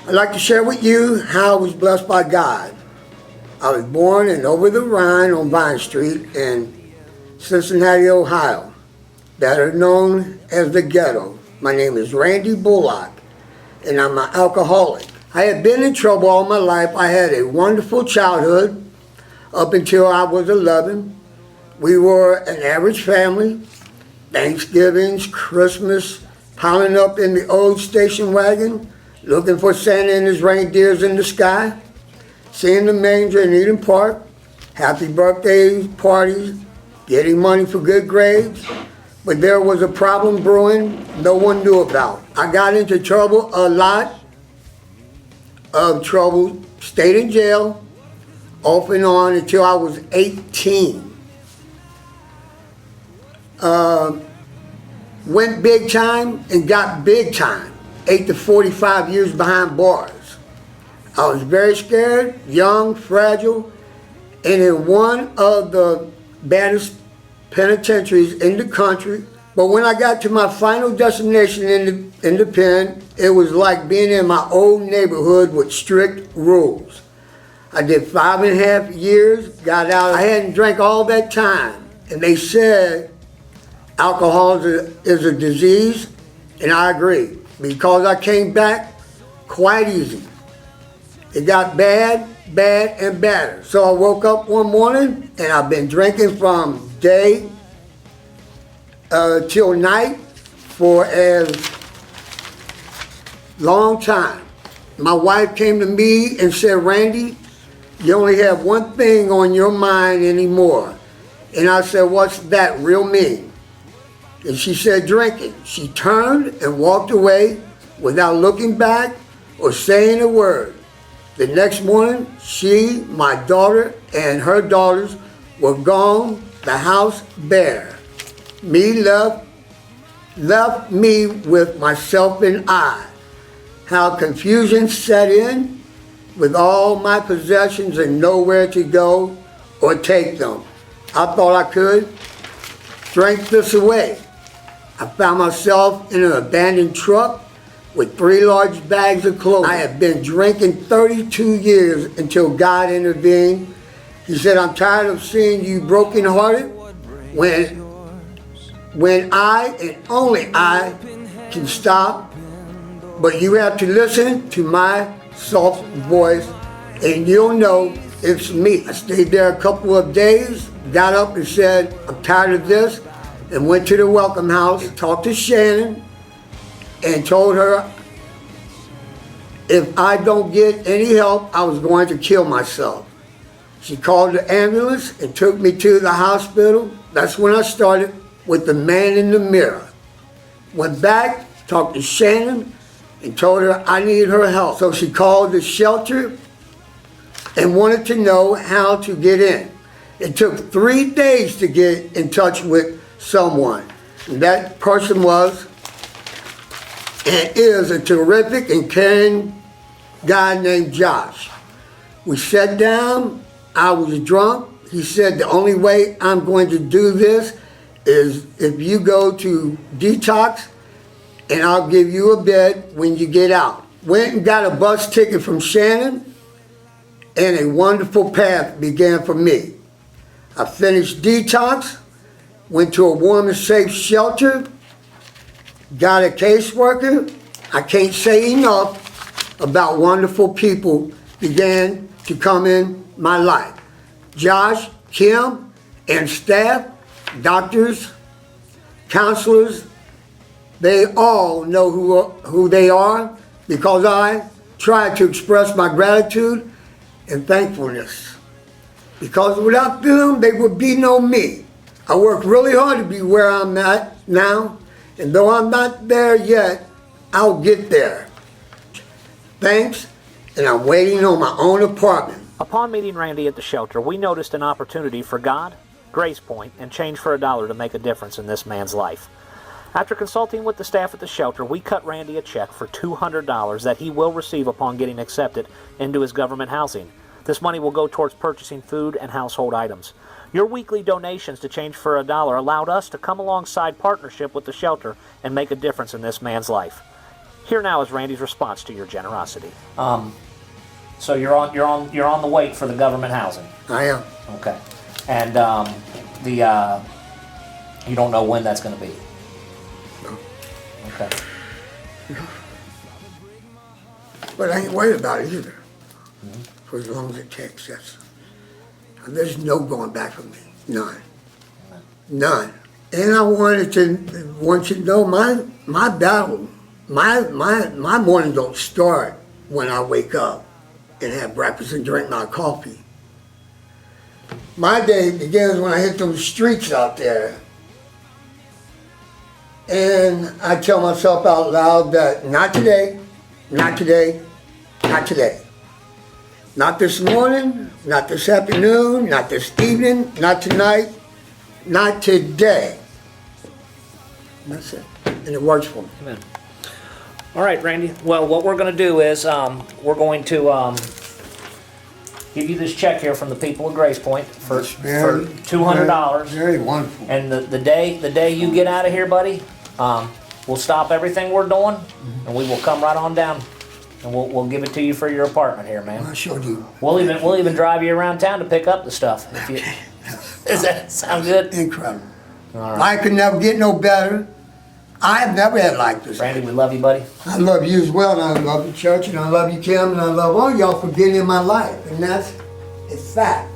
I'd like to share with you how I was blessed by God. I was born in Over the Rhine on Vine Street in Cincinnati, Ohio, better known as the ghetto. My name is Randy Bullok, and I'm an alcoholic. I had been in trouble all my life. I had a wonderful childhood up until I was 11. We were an average family. Thanksgivings, Christmas, piling up in the old station wagon, looking for Santa and his reindeers in the sky, seeing the manger in Eden Park, happy birthday parties, getting money for good grades. But there was a problem brewing no one knew about. I got into trouble, a lot of trouble, stayed in jail off and on until I was 18. Went big time and got big time. 8 to 45 years behind bars. I was very scared, young, fragile, and in one of the baddest penitentiaries in the country. But when I got to my final destination in the pen, it was like being in my old neighborhood with strict rules. I did 5.5 years, got out. I hadn't drank all that time, and they said alcohol is a disease, and I agree, because I came back quite easy. It got bad, and badder. So I woke up one morning, and I've been drinking from day till night for a long time. My wife came to me and said, Randy, you only have one thing on your mind anymore. And I said, what's that real mean? And she said, drinking. She turned and walked away without looking back or saying a word. The next morning, she, my daughter, and her daughters were gone, the house bare. Me left me with myself and I. How confusion set in with all my possessions and nowhere to go or take them. I thought I could drink this away. I found myself in an abandoned truck with 3 large bags of clothes. I had been drinking 32 years until God intervened. He said, I'm tired of seeing you brokenhearted when I and only I can stop, but you have to listen to my soft voice and you'll know it's me. I stayed there a couple of days, got up and said, I'm tired of this, and went to the welcome house, talked to Shannon, and told her if I don't get any help, I was going to kill myself. She called the ambulance and took me to the hospital. That's when I started with the man in the mirror. Went back, talked to Shannon, and told her I needed her help. So she called the shelter and wanted to know how to get in. It took 3 days to get in touch with someone. And that person was and is a terrific and caring guy named Josh. We sat down, I was drunk. He said, the only way I'm going to do this is if you go to detox and I'll give you a bed when you get out. Went and got a bus ticket from Shannon and a wonderful path began for me. I finished detox, went to a warm and safe shelter, got a caseworker. I can't say enough about wonderful people began to come in my life. Josh, Kim, and staff, doctors, counselors, they all know who they are because I try to express my gratitude and thankfulness. Because without them, there would be no me. I work really hard to be where I'm at now, and though I'm not there yet, I'll get there. Thanks, and I'm waiting on my own apartment. Upon meeting Randy at the shelter, we noticed an opportunity for God, GracePointe, and change for $1 to make a difference in this man's life. After consulting with the staff at the shelter, we cut Randy a check for $200 that he will receive upon getting accepted into his government housing. This money will go towards purchasing food and household items. Your weekly donations to Change for $1 allowed us to come alongside partnership with the shelter and make a difference in this man's life. Here now is Randy's response to your generosity. So you're on the wait for the government housing. I am. Okay, and you don't know when that's going to be. No. Okay. But I ain't worried about it either. For as long as it takes, yes. And there's no going back for me. None. None. And I want you to know my battle, my morning don't start when I wake up and have breakfast and drink my coffee. My day begins when I hit those streets out there. And I tell myself out loud that not today, not today, not today. Not this morning, not this afternoon, not this evening, not tonight, not today. And that's it. And it works for me. Amen. All right, Randy. Well, what we're going to do is we're going to give you this check here from the people of GracePointe for $200. Very wonderful. And the day you get out of here, buddy, we'll stop everything we're doing, and we will come right on down, and we'll give it to you for your apartment here, man. I sure do. We'll even drive you around town to pick up the stuff. If you, does that sound good? Incredible. All right. Life could never get no better. I've never had life this. Randy, we love you, buddy. I love you as well, and I love the church, and I love you, Kim, and I love all y'all for being in my life, and that's a fact.